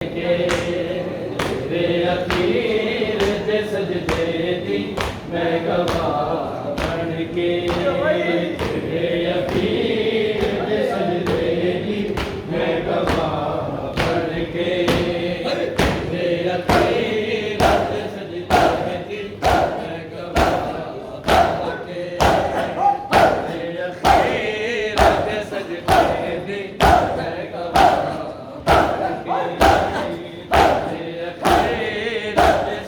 तेरे अखीर दे सजदे दी मैं गवाह बन के, तेरे अखीर दे सजदे दी मैं गवाह बन के, तेरे अखीर दे सजदे दी मैं गवाह बन के, तेरे अखीर दे सजदे दी मैं गवाह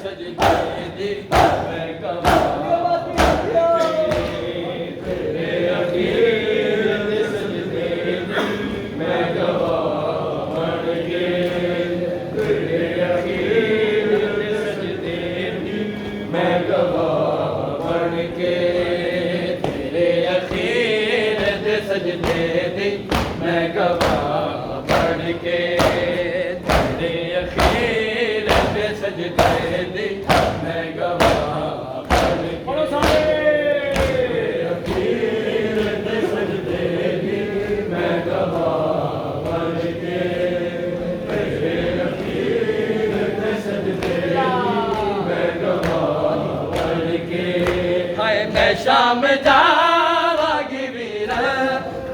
सजदे दी मैं गवाह बन के, तेरे अखीर दे सजदे दी मैं गवाह बन के, तेरे अखीर दे सजदे दी मैं गवाह बन के, तेरे अखीर दे सजदे दी मैं गवाह बन के। हाय मैं शाम जावांगी वीर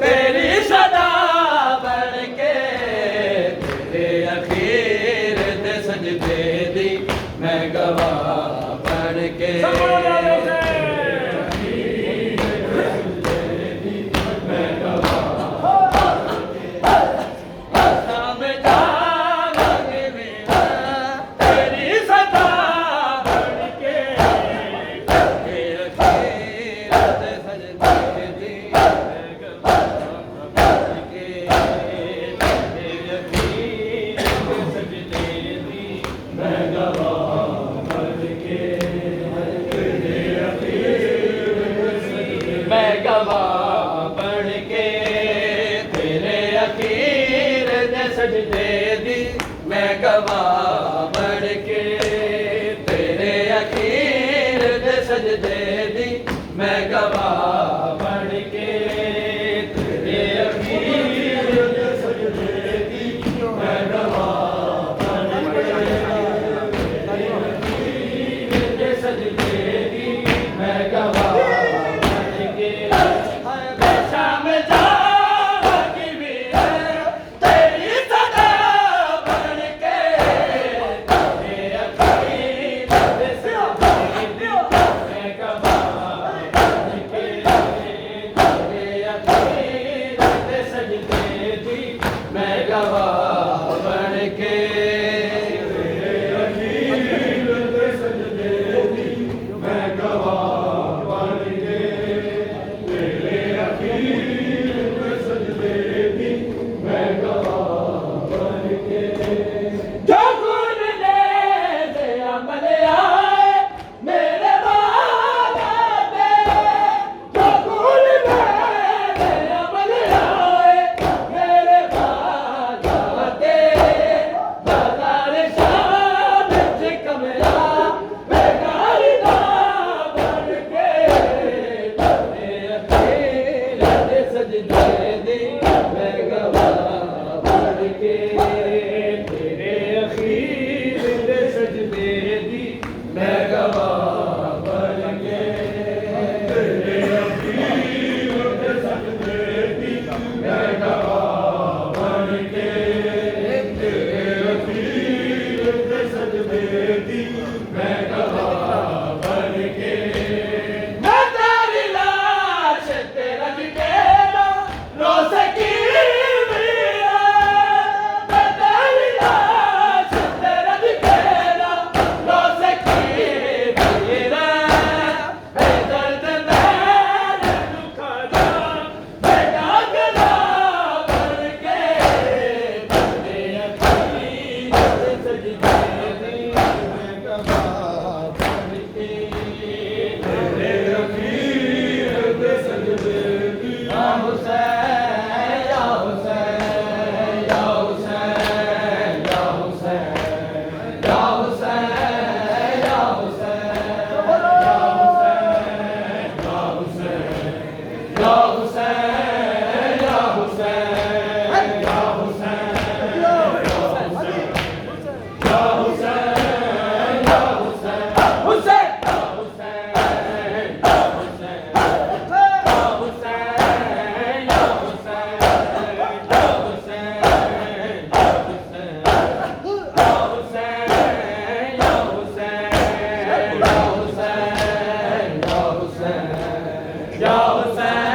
तेरी सदा बन के, तेरे अखीर दे सजदे दी मैं गवाह बन के, मैं गवाह शाम जावांगी वीर तेरी सदा बन के, तेरे अखीर दे सजदे दी मैं गवाह बन के, तेरे अखीर दे सजदे दी मैं गवाह बन के, तेरे अखीर दे सजदे मैं गवाह बन के, तेरे अखीर दे सजदे दी मैं गवाह बन के, तेरे अखीर दे सजदे दी मैं गवाह बन के, तेरे अखीर दे सजदे दी मैं गवाह बन के, तेरे अखीर दे सजदे दी मैं गवाह बन के। हाय मैं शाम जावांगी वीर तेरी सदा बन के, हुसैन